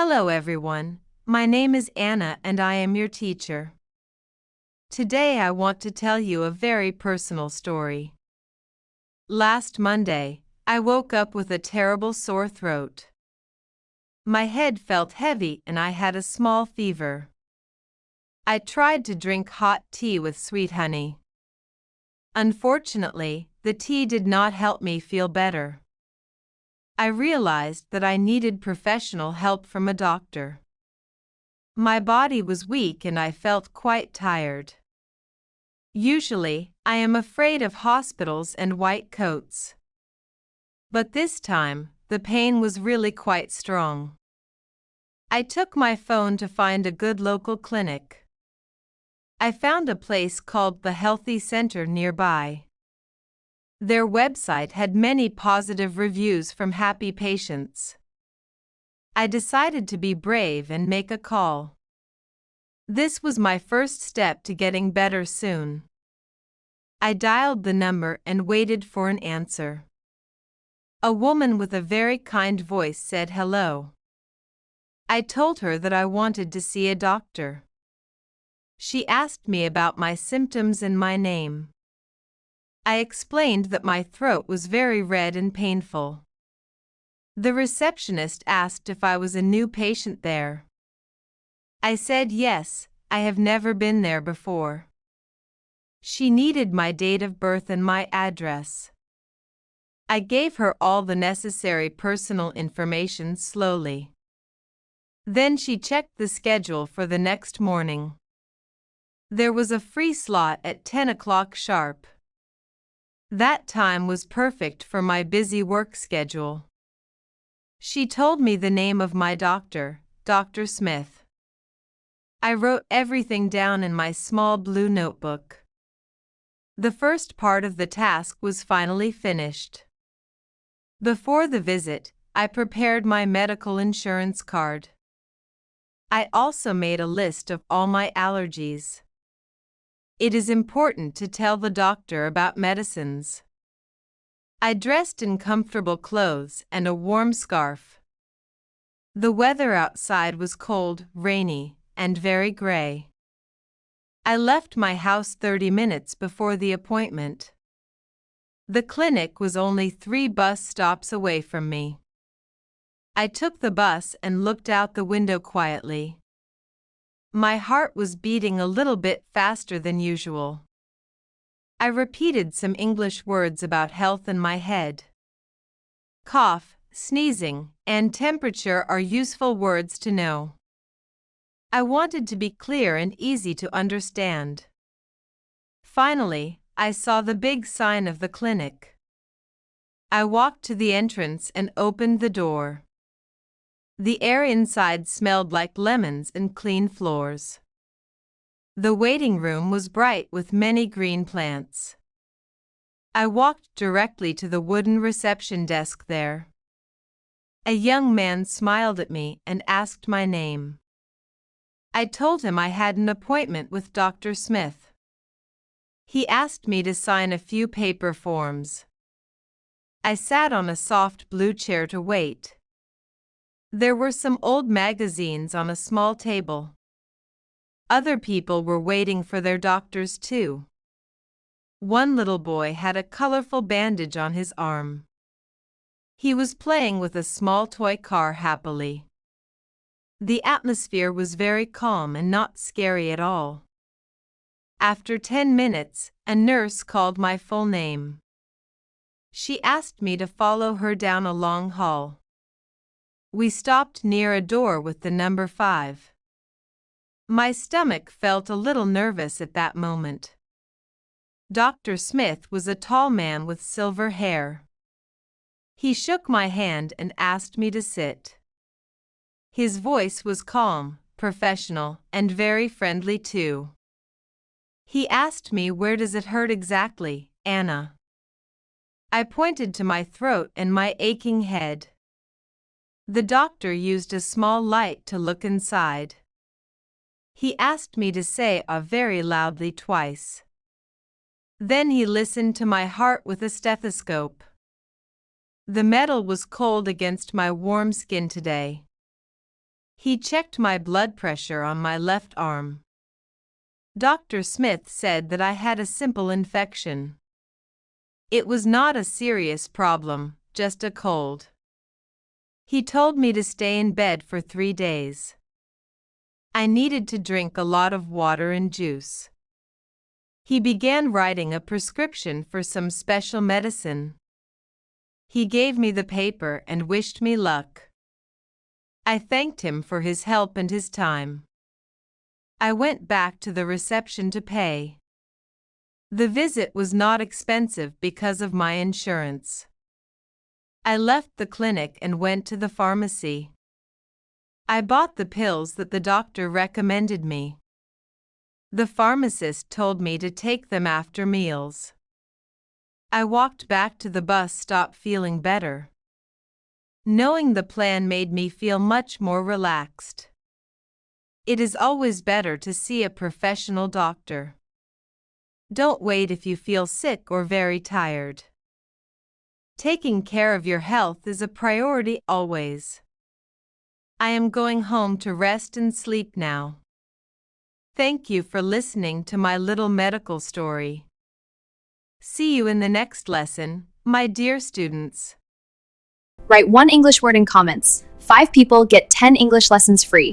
Hello everyone, my name is Anna and I am your teacher. Today I want to tell you a very personal story. Last Monday, I woke up with a terrible sore throat. My head felt heavy and I had a small fever. I tried to drink hot tea with sweet honey. Unfortunately, the tea did not help me feel better. I realized that I needed professional help from a doctor. My body was weak and I felt quite tired. Usually, I am afraid of hospitals and white coats. But this time, the pain was really quite strong. I took my phone to find a good local clinic. I found a place called the Healthy Center nearby. Their website had many positive reviews from happy patients. I decided to be brave and make a call. This was my first step to getting better soon. I dialed the number and waited for an answer. A woman with a very kind voice said hello. I told her that I wanted to see a doctor. She asked me about my symptoms and my name. I explained that my throat was very red and painful. The receptionist asked if I was a new patient there. I said yes, I have never been there before. She needed my date of birth and my address. I gave her all the necessary personal information slowly. Then she checked the schedule for the next morning. There was a free slot at 10 o'clock sharp. That time was perfect for my busy work schedule. She told me the name of my doctor, Dr. Smith. I wrote everything down in my small blue notebook. The first part of the task was finally finished. Before the visit, I prepared my medical insurance card. I also made a list of all my allergies. It is important to tell the doctor about medicines. I dressed in comfortable clothes and a warm scarf. The weather outside was cold, rainy, and very gray. I left my house 30 minutes before the appointment. The clinic was only 3 bus stops away from me. I took the bus and looked out the window quietly. My heart was beating a little bit faster than usual. I repeated some English words about health in my head. Cough, sneezing, and temperature are useful words to know. I wanted to be clear and easy to understand. Finally, I saw the big sign of the clinic. I walked to the entrance and opened the door. The air inside smelled like lemons and clean floors. The waiting room was bright with many green plants. I walked directly to the wooden reception desk there. A young man smiled at me and asked my name. I told him I had an appointment with Dr. Smith. He asked me to sign a few paper forms. I sat on a soft blue chair to wait. There were some old magazines on a small table. Other people were waiting for their doctors too. One little boy had a colorful bandage on his arm. He was playing with a small toy car happily. The atmosphere was very calm and not scary at all. After 10 minutes, a nurse called my full name. She asked me to follow her down a long hall. We stopped near a door with the number 5. My stomach felt a little nervous at that moment. Dr. Smith was a tall man with silver hair. He shook my hand and asked me to sit. His voice was calm, professional, and very friendly too. He asked me, "Where does it hurt exactly, Anna?" I pointed to my throat and my aching head. The doctor used a small light to look inside. He asked me to say very loudly twice. Then he listened to my heart with a stethoscope. The metal was cold against my warm skin today. He checked my blood pressure on my left arm. Dr. Smith said that I had a simple infection. It was not a serious problem, just a cold. He told me to stay in bed for 3 days. I needed to drink a lot of water and juice. He began writing a prescription for some special medicine. He gave me the paper and wished me luck. I thanked him for his help and his time. I went back to the reception to pay. The visit was not expensive because of my insurance. I left the clinic and went to the pharmacy. I bought the pills that the doctor recommended me. The pharmacist told me to take them after meals. I walked back to the bus stop feeling better. Knowing the plan made me feel much more relaxed. It is always better to see a professional doctor. Don't wait if you feel sick or very tired. Taking care of your health is a priority always. I am going home to rest and sleep now. Thank you for listening to my little medical story. See you in the next lesson, my dear students. Write one English word in comments. 5 people get 10 English lessons free.